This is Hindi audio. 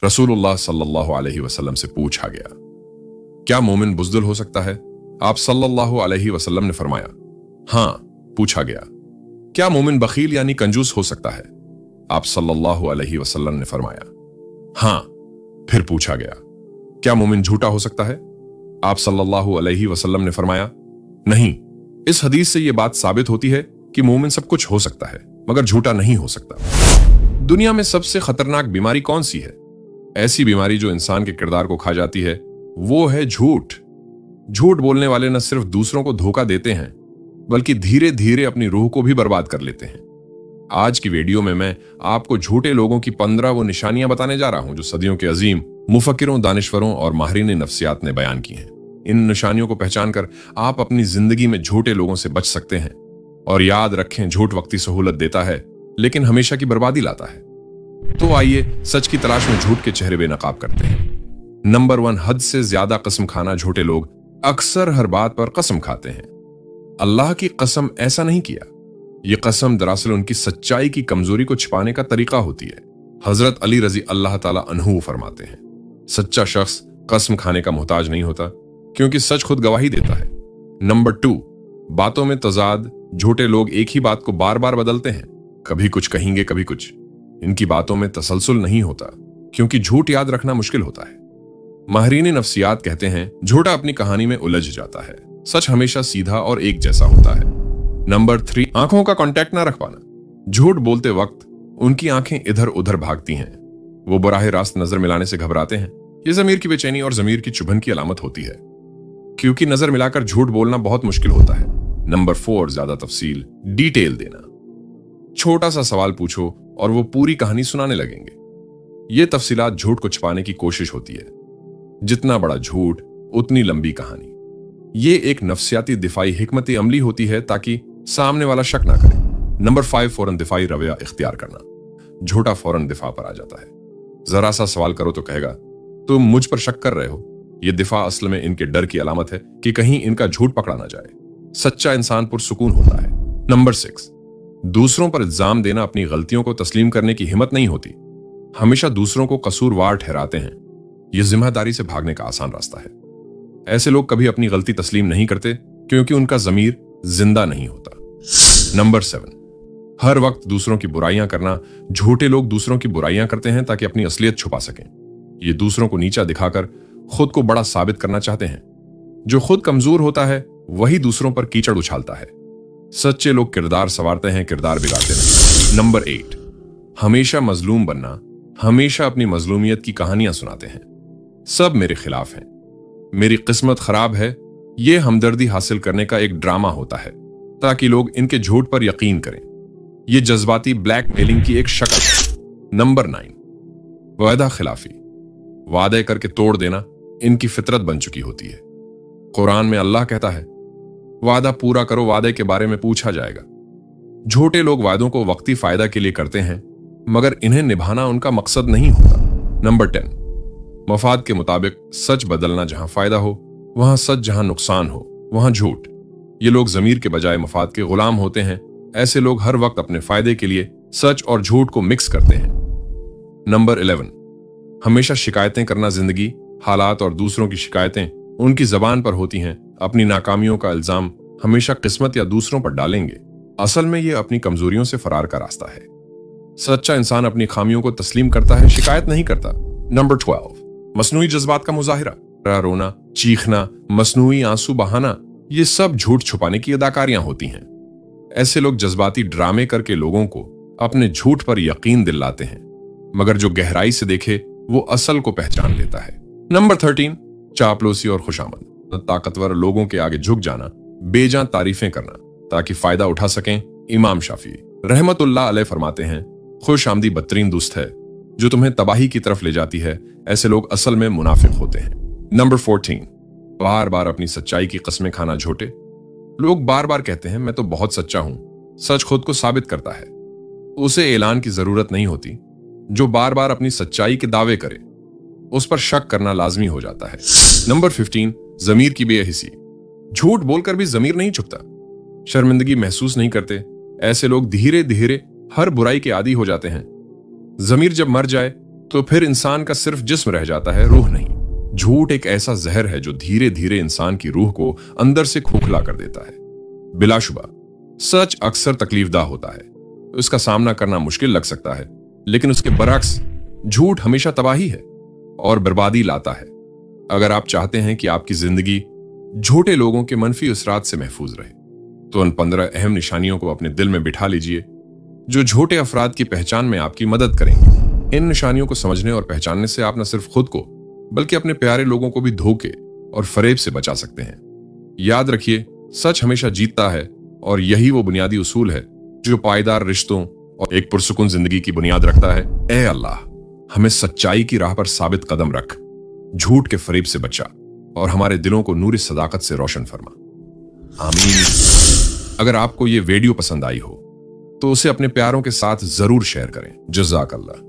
रसूलुल्लाह सल्लल्लाहु अलैहि वसल्लम से पूछा गया, क्या मोमिन बुज़दिल हो सकता है? आप सल्लल्लाहु अलैहि वसल्लम ने फरमाया, हां। पूछा गया, क्या मोमिन बखील यानी कंजूस हो सकता है? आप सल्लल्लाहु अलैहि वसल्लम ने फरमाया, हां। फिर पूछा गया, क्या मोमिन झूठा हो सकता है? आप सल्लल्लाहु अलैहि वसल्लम ने फरमाया, नहीं। इस हदीस से यह बात साबित होती है कि मोमिन सब कुछ हो सकता है मगर झूठा नहीं हो सकता। दुनिया में सबसे खतरनाक बीमारी कौन सी है? ऐसी बीमारी जो इंसान के किरदार को खा जाती है वो है झूठ। झूठ बोलने वाले न सिर्फ दूसरों को धोखा देते हैं बल्कि धीरे धीरे अपनी रूह को भी बर्बाद कर लेते हैं। आज की वीडियो में मैं आपको झूठे लोगों की 15 वो निशानियां बताने जा रहा हूं जो सदियों के अजीम मुफक्किरों, दानिश्वरों और माहिरीन नफ्सियात ने बयान की हैं। इन निशानियों को पहचान कर आप अपनी जिंदगी में झूठे लोगों से बच सकते हैं। और याद रखें, झूठ वक्ती सहूलत देता है लेकिन हमेशा की बर्बादी लाता है। तो आइए सच की तलाश में झूठ के चेहरे बेनकाब करते हैं। नंबर 1, हद से ज्यादा कसम खाना। झूठे लोग अक्सर हर बात पर कसम खाते हैं। अल्लाह की कसम ऐसा नहीं किया। यह कसम दरअसल उनकी सच्चाई की कमजोरी को छिपाने का तरीका होती है। हजरत अली रजी अल्लाह ताला अन्हु फरमाते हैं, सच्चा शख्स कसम खाने का मोहताज नहीं होता क्योंकि सच खुद गवाही देता है। नंबर 2, बातों में तजाद। झूठे लोग एक ही बात को बार बार बदलते हैं, कभी कुछ कहेंगे कभी कुछ। इनकी बातों में तसलसल नहीं होता क्योंकि झूठ याद रखना मुश्किल होता है। माहिरीन नफ्सियात कहते हैं झूठा अपनी कहानी में उलझ जाता है, सच हमेशा सीधा और एक जैसा होता है। नंबर 3, आंखों का कांटेक्ट ना रख पाना। झूठ बोलते वक्त उनकी आंखें इधर उधर भागती हैं। वो बराह रास्त नजर मिलाने से घबराते हैं। ये जमीर की बेचैनी और जमीर की चुभन की अलामत होती है क्योंकि नजर मिलाकर झूठ बोलना बहुत मुश्किल होता है। नंबर 4, ज्यादा तफसील, डिटेल देना। छोटा सा सवाल पूछो और वो पूरी कहानी सुनाने लगेंगे। ये तफसीलात झूठ को छिपाने की कोशिश होती है। जितना बड़ा झूठ उतनी लंबी कहानी। ये एक नफ्सियाती दिफाई हिकमत अमली होती है ताकि सामने वाला शक ना करे। नंबर 5, फौरन दिफाई रवैया इख्तियार करना। झूठा फौरन दिफा पर आ जाता है। जरा सा सवाल करो तो कहेगा तुम मुझ पर शक कर रहे हो। यह दिफा असल में इनके डर की अलामत है कि कहीं इनका झूठ पकड़ा ना जाए। सच्चा इंसान पुरसुकून होता है। नंबर 6, दूसरों पर इल्जाम देना। अपनी गलतियों को तस्लीम करने की हिम्मत नहीं होती, हमेशा दूसरों को कसूरवार ठहराते हैं। यह जिम्मेदारी से भागने का आसान रास्ता है। ऐसे लोग कभी अपनी गलती तस्लीम नहीं करते क्योंकि उनका जमीर जिंदा नहीं होता। नंबर 7, हर वक्त दूसरों की बुराइयां करना। झूठे लोग दूसरों की बुराइयां करते हैं ताकि अपनी असलियत छुपा सकें। ये दूसरों को नीचा दिखाकर खुद को बड़ा साबित करना चाहते हैं। जो खुद कमजोर होता है वही दूसरों पर कीचड़ उछालता है। सच्चे लोग किरदार संवारते हैं, किरदार बिगाड़ते नहीं। नंबर 8, हमेशा मजलूम बनना। हमेशा अपनी मजलूमियत की कहानियां सुनाते हैं। सब मेरे खिलाफ हैं, मेरी किस्मत खराब है। यह हमदर्दी हासिल करने का एक ड्रामा होता है ताकि लोग इनके झूठ पर यकीन करें। यह जज्बाती ब्लैकमेलिंग की एक शक्ल है। नंबर 9, वादा खिलाफी। वादे करके तोड़ देना इनकी फितरत बन चुकी होती है। कुरान में अल्लाह कहता है, वादा पूरा करो, वादे के बारे में पूछा जाएगा। झूठे लोग वादों को वक्ती फायदा के लिए करते हैं मगर इन्हें निभाना उनका मकसद नहीं होता। नंबर 10, मफाद के मुताबिक सच बदलना। जहां फायदा हो वहां सच, जहां नुकसान हो वहां झूठ। ये लोग जमीर के बजाय मफाद के गुलाम होते हैं। ऐसे लोग हर वक्त अपने फायदे के लिए सच और झूठ को मिक्स करते हैं। नंबर 11, हमेशा शिकायतें करना। जिंदगी, हालात और दूसरों की शिकायतें उनकी जबान पर होती हैं। अपनी नाकामियों का इल्जाम हमेशा किस्मत या दूसरों पर डालेंगे। असल में यह अपनी कमजोरियों से फरार का रास्ता है। सच्चा इंसान अपनी खामियों को तस्लीम करता है, शिकायत नहीं करता। नंबर 12, मसनूई जज्बात का मुजाहिरा। रोना, चीखना, मसनूई आंसू बहाना, ये सब झूठ छुपाने की अदाकारियां होती हैं। ऐसे लोग जज्बाती ड्रामे करके लोगों को अपने झूठ पर यकीन दिलाते हैं मगर जो गहराई से देखे वो असल को पहचान लेता है। नंबर 13, चापलूसी और खुशामद। ताकतवर लोगों के आगे झुक जाना, बेजान तारीफें करना ताकि फायदा उठा सकें। इमाम शाफी रहमतुल्लाह अलैह फरमाते हैं, खुश आमदी बदतरीन दोस्त है जो तुम्हें तबाही की तरफ ले जाती है। ऐसे लोग असल में मुनाफिक होते हैं। नंबर 14, बार बार अपनी सच्चाई की कस्में खाना। झूठे लोग बार बार कहते हैं मैं तो बहुत सच्चा हूं। सच खुद को साबित करता है, उसे ऐलान की जरूरत नहीं होती। जो बार बार अपनी सच्चाई के दावे करे उस पर शक करना लाजमी हो जाता है। नंबर 15, जमीर की बेहिसी। झूठ बोलकर भी जमीर नहीं झुकता, शर्मिंदगी महसूस नहीं करते। ऐसे लोग धीरे धीरे हर बुराई के आदी हो जाते हैं। जमीर जब मर जाए तो फिर इंसान का सिर्फ जिस्म रह जाता है, रूह नहीं। झूठ एक ऐसा जहर है जो धीरे धीरे इंसान की रूह को अंदर से खोखला कर देता है। बिलाशुबा सच अक्सर तकलीफदा होता है, उसका सामना करना मुश्किल लग सकता है, लेकिन उसके बरक्स झूठ हमेशा तबाही है और बर्बादी लाता है। अगर आप चाहते हैं कि आपकी जिंदगी झूठे लोगों के मनफी असरात से महफूज रहे, तो उन 15 अहम निशानियों को अपने दिल में बिठा लीजिए जो झूठे अफराद की पहचान में आपकी मदद करेंगे। इन निशानियों को समझने और पहचानने से आप न सिर्फ खुद को बल्कि अपने प्यारे लोगों को भी धोखे और फरेब से बचा सकते हैं। याद रखिए, सच हमेशा जीतता है और यही वो बुनियादी उसूल है जो पायदार रिश्तों और एक पुरसुकून जिंदगी की बुनियाद रखता है। ए अल्लाह, हमें सच्चाई की राह पर साबित कदम रख, झूठ के फरेब से बचा और हमारे दिलों को नूर सदाकत से रोशन फरमा। आमीन। अगर आपको ये वीडियो पसंद आई हो तो उसे अपने प्यारों के साथ जरूर शेयर करें। जज़ाकल्लाह।